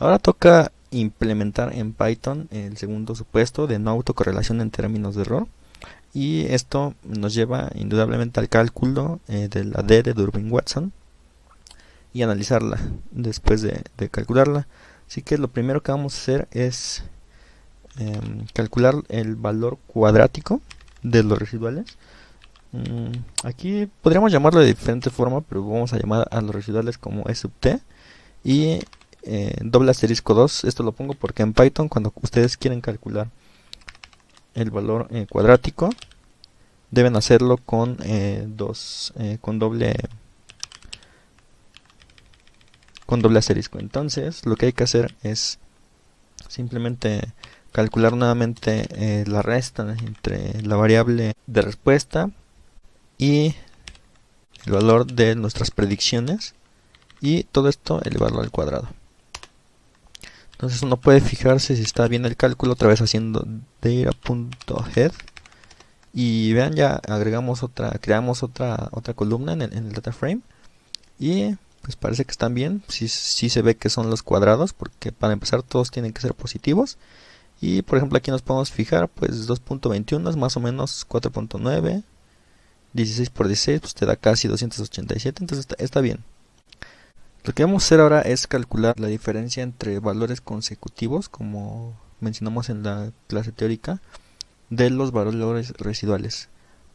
Ahora toca implementar en Python el segundo supuesto de no autocorrelación en términos de error. Y esto nos lleva indudablemente al cálculo de la D de Durbin-Watson y analizarla después de calcularla. Así que lo primero que vamos a hacer es calcular el valor cuadrático de los residuales. Aquí podríamos llamarlo de diferente forma, pero vamos a llamar a los residuales como E sub t y doble asterisco 2. Esto lo pongo porque en Python, cuando ustedes quieren calcular el valor cuadrático, deben hacerlo con con doble asterisco. Entonces lo que hay que hacer es simplemente calcular nuevamente la resta entre la variable de respuesta y el valor de nuestras predicciones, y todo esto elevarlo al cuadrado. Entonces uno puede fijarse si está bien el cálculo otra vez haciendo data.head, y vean, ya creamos otra columna en el data frame, y pues parece que están bien. Sí se ve que son los cuadrados, porque para empezar todos tienen que ser positivos. Y por ejemplo aquí nos podemos fijar, pues 2.21 es más o menos 4.9, 16 por 16 pues te da casi 287, entonces está bien. Lo que vamos a hacer ahora es calcular la diferencia entre valores consecutivos, como mencionamos en la clase teórica, de los valores residuales.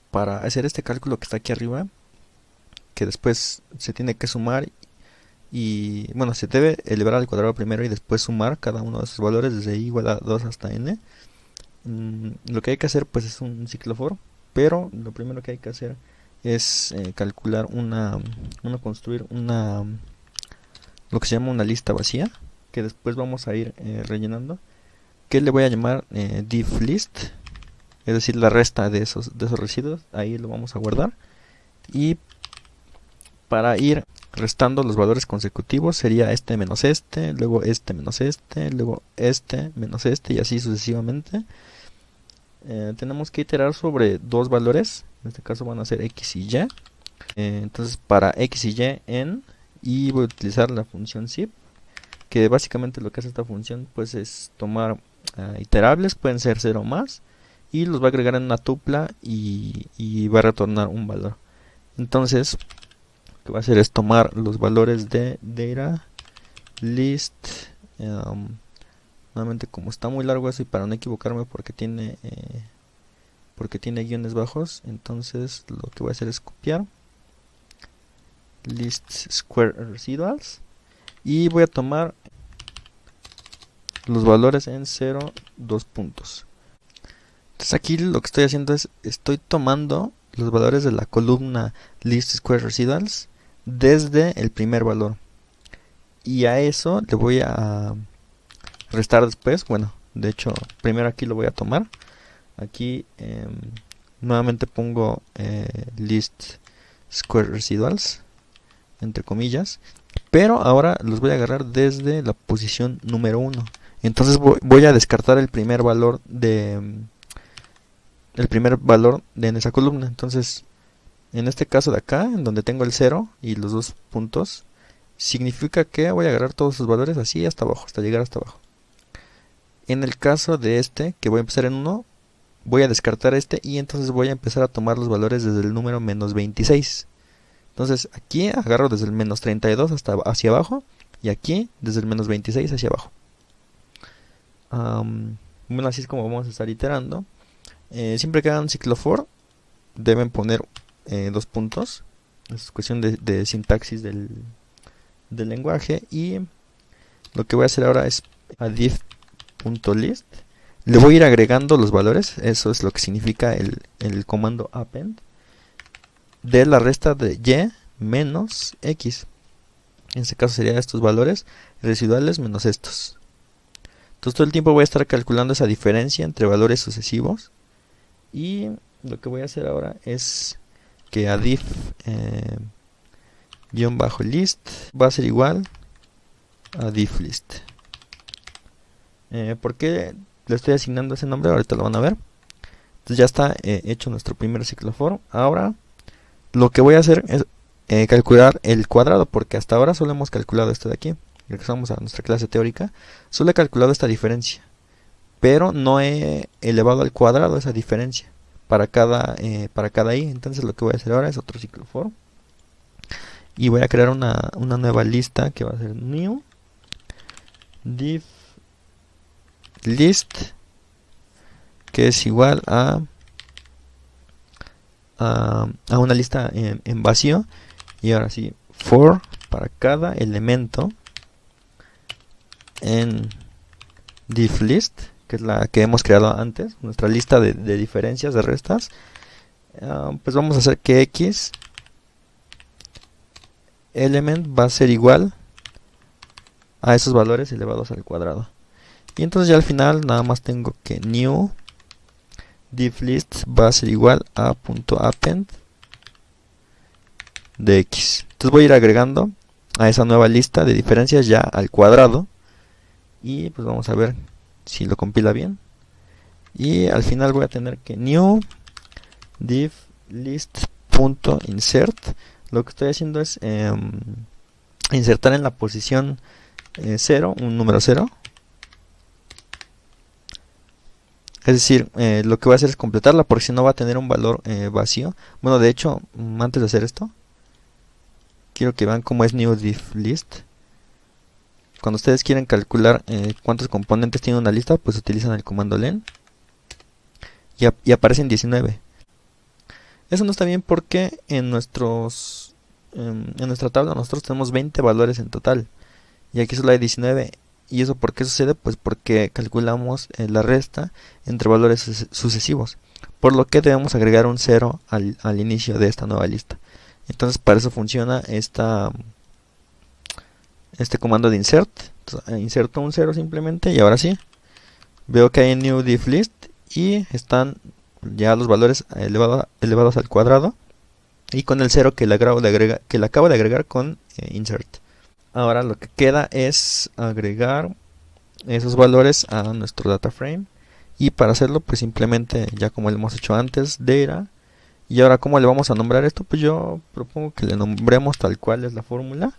Para hacer este cálculo que está aquí arriba, que después se tiene que sumar, y bueno, se debe elevar al cuadrado primero y después sumar cada uno de esos valores desde i igual a 2 hasta n. Lo que hay que hacer pues es un ciclo for, pero lo primero que hay que hacer es calcular construir lo que se llama una lista vacía, que después vamos a ir rellenando, que le voy a llamar diff list, es decir, la resta de esos residuos. Ahí lo vamos a guardar, y para ir restando los valores consecutivos sería este menos este, luego este menos este, luego este menos este, y así sucesivamente. Tenemos que iterar sobre dos valores, en este caso van a ser x y y. Entonces para x y y voy a utilizar la función zip, que básicamente lo que hace esta función pues es tomar iterables, pueden ser 0 o más, y los va a agregar en una tupla y va a retornar un valor. Entonces lo que va a hacer es tomar los valores de data list, nuevamente, como está muy largo eso y para no equivocarme porque tiene guiones bajos, entonces lo que voy a hacer es copiar list square residuals y voy a tomar los valores en 0, 2 puntos. Entonces aquí lo que estoy haciendo es estoy tomando los valores de la columna list square residuals desde el primer valor, y a eso le voy a restar después. Bueno, de hecho primero aquí lo voy a tomar. Aquí nuevamente pongo list square residuals entre comillas, pero ahora los voy a agarrar desde la posición número 1. Entonces voy a descartar el primer valor en esa columna. Entonces en este caso de acá, en donde tengo el 0 y los 2 puntos, significa que voy a agarrar todos sus valores así hasta abajo, hasta llegar hasta abajo. En el caso de este, que voy a empezar en 1, voy a descartar este, y entonces voy a empezar a tomar los valores desde el número menos 26. Entonces aquí agarro desde el menos 32 hasta hacia abajo, y aquí desde el menos 26 hacia abajo. Bueno, así es como vamos a estar iterando. Siempre que hagan ciclo for deben poner 2 puntos. Es cuestión de sintaxis del lenguaje. Y lo que voy a hacer ahora es a diff.list. Le voy a ir agregando los valores. Eso es lo que significa el comando append, de la resta de y menos x. En este caso serían estos valores residuales menos estos. Entonces todo el tiempo voy a estar calculando esa diferencia entre valores sucesivos, y lo que voy a hacer ahora es que a diff list va a ser igual a diff list. ¿Por qué le estoy asignando ese nombre? Ahorita lo van a ver. Entonces ya está hecho nuestro primer ciclo for. Ahora lo que voy a hacer es calcular el cuadrado, porque hasta ahora solo hemos calculado esto de aquí. regresamos a nuestra clase teórica, solo he calculado esta diferencia, pero no he elevado al cuadrado esa diferencia para cada i. Entonces lo que voy a hacer ahora es otro ciclo for y voy a crear una nueva lista que va a ser new div list, que es igual a una lista en vacío, y ahora sí for para cada elemento en div list, que es la que hemos creado antes, nuestra lista de diferencias, de restas. Pues vamos a hacer que x element va a ser igual a esos valores elevados al cuadrado. Y entonces ya al final nada más tengo que new div list va a ser igual a .append de x. Entonces voy a ir agregando a esa nueva lista de diferencias ya al cuadrado, y pues vamos a ver si lo compila bien. Y al final voy a tener que new div list.insert. Lo que estoy haciendo es insertar en la posición 0 un número 0. Es decir, lo que voy a hacer es completarla, porque si no va a tener un valor vacío. Bueno, de hecho, antes de hacer esto, quiero que vean cómo es new div list. Cuando ustedes quieren calcular cuántos componentes tiene una lista, pues utilizan el comando len y aparecen 19. Eso no está bien porque en nuestra tabla nosotros tenemos 20 valores en total y aquí solo hay 19. ¿Y eso por qué sucede? Pues porque calculamos la resta entre valores sucesivos, por lo que debemos agregar un 0 al inicio de esta nueva lista. Entonces para eso funciona este comando de insert. Entonces, inserto un 0 simplemente, y ahora sí veo que hay en new div list y están ya los valores elevados al cuadrado, y con el 0 que le acabo de agregar con insert. Ahora lo que queda es agregar esos valores a nuestro data frame, y para hacerlo pues simplemente, ya como lo hemos hecho antes, data. Y ahora, ¿cómo le vamos a nombrar esto? Pues yo propongo que le nombremos tal cual es la fórmula,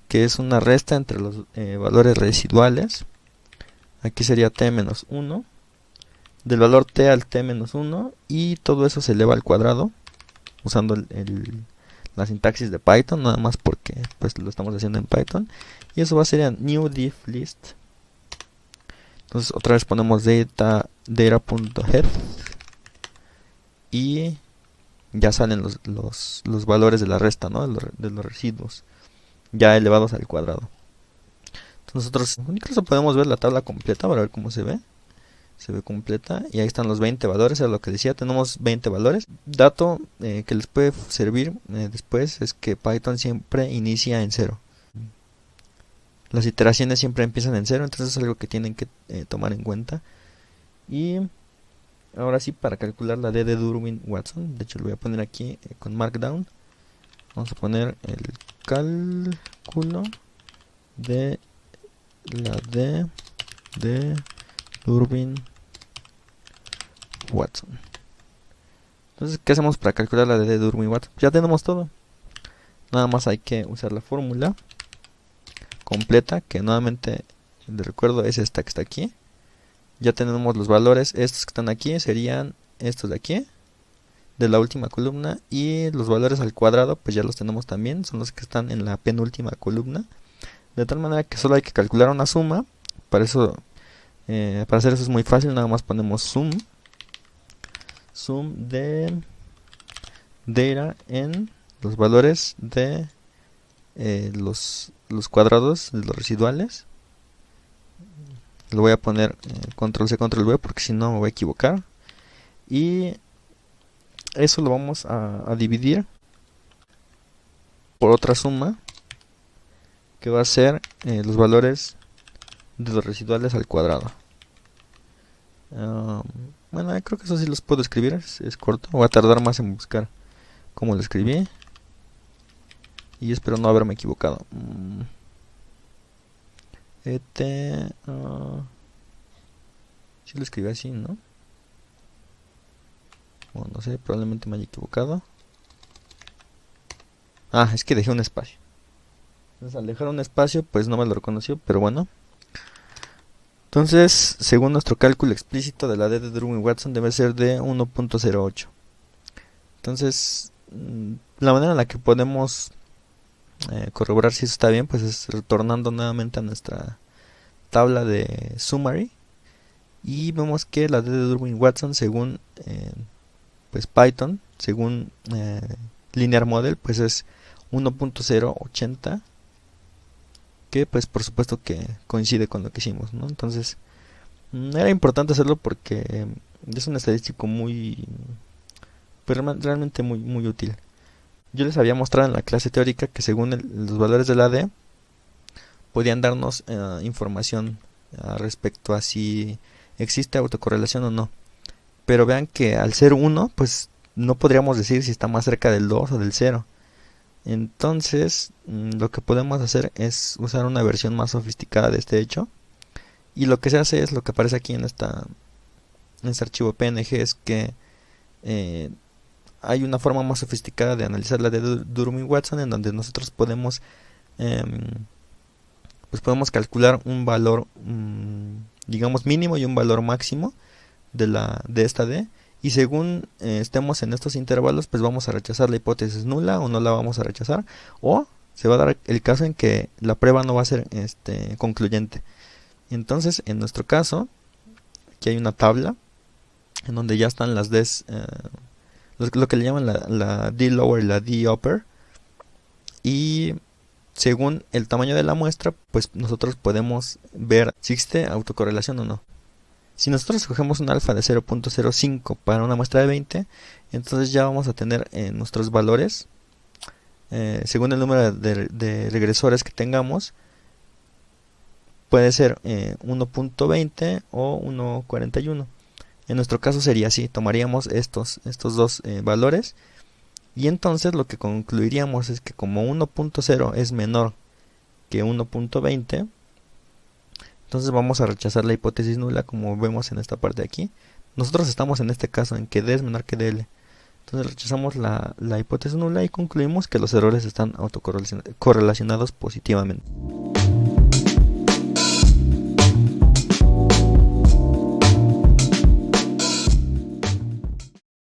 que es una resta entre los valores residuales. Aquí sería t-1, del valor t al t-1, y todo eso se eleva al cuadrado usando la sintaxis de Python, nada más porque pues lo estamos haciendo en Python. Y eso va a ser new div list. Entonces otra vez ponemos data.head y ya salen los valores de la resta, ¿no? de los residuos ya elevados al cuadrado. Entonces nosotros incluso podemos ver la tabla completa para ver cómo se ve. Se ve completa y ahí están los 20 valores, es lo que decía, tenemos 20 valores. Dato que les puede servir después es que Python siempre inicia en 0. Las iteraciones siempre empiezan en 0, entonces es algo que tienen que tomar en cuenta. Y ahora sí, para calcular la D de Durbin-Watson, de hecho lo voy a poner aquí con Markdown. Vamos a poner el cálculo de la D de Durbin-Watson. Entonces, ¿qué hacemos para calcular la D de Durbin-Watson? Ya tenemos todo. Nada más hay que usar la fórmula completa, que nuevamente les recuerdo es esta que está aquí. Ya tenemos los valores, estos que están aquí serían estos de aquí, de la última columna, y los valores al cuadrado pues ya los tenemos también, son los que están en la penúltima columna, de tal manera que solo hay que calcular una suma. Para eso, para hacer eso es muy fácil, nada más ponemos sum de data en los valores de los cuadrados de los residuales. Lo voy a poner control C, control V, porque si no me voy a equivocar. Y eso lo vamos a dividir por otra suma, que va a ser los valores de los residuales al cuadrado. Bueno, creo que eso sí los puedo escribir, es corto. Voy a tardar más en buscar cómo lo escribí. Y espero no haberme equivocado. Si lo escribí así, ¿no? Bueno, no sé, probablemente me haya equivocado. Es que dejé un espacio. Entonces al dejar un espacio pues no me lo reconoció, pero bueno. Entonces, según nuestro cálculo explícito de la D de Durbin-Watson debe ser de 1.08. Entonces, la manera en la que podemos corroborar si eso está bien, pues es retornando nuevamente a nuestra tabla de summary y vemos que la D de Durbin-Watson según pues Python, según Linear Model, pues es 1.080, que pues por supuesto que coincide con lo que hicimos, ¿no? Entonces era importante hacerlo porque es un estadístico muy, pues realmente muy útil. Yo les había mostrado en la clase teórica que según los valores de la D podían darnos información respecto a si existe autocorrelación o no. Pero vean que al ser 1, pues no podríamos decir si está más cerca del 2 o del 0. Entonces, lo que podemos hacer es usar una versión más sofisticada de este hecho. Y lo que se hace es lo que aparece aquí en este archivo PNG, es que hay una forma más sofisticada de analizar la de Durbin-Watson, en donde nosotros podemos pues podemos calcular un valor digamos mínimo y un valor máximo de esta D, y según estemos en estos intervalos pues vamos a rechazar la hipótesis nula o no la vamos a rechazar, o se va a dar el caso en que la prueba no va a ser concluyente. Entonces en nuestro caso aquí hay una tabla en donde ya están las Ds, lo que le llaman la D lower y la D upper, y según el tamaño de la muestra pues nosotros podemos ver si existe autocorrelación o no. Si nosotros escogemos un alfa de 0.05 para una muestra de 20, entonces ya vamos a tener nuestros valores, según el número de regresores que tengamos, puede ser 1.20 o 1.41. En nuestro caso sería así, tomaríamos estos dos valores, y entonces lo que concluiríamos es que como 1.0 es menor que 1.20, entonces vamos a rechazar la hipótesis nula, como vemos en esta parte de aquí. Nosotros estamos en este caso en que D es menor que DL. Entonces rechazamos la hipótesis nula y concluimos que los errores están autocorrelacionados positivamente.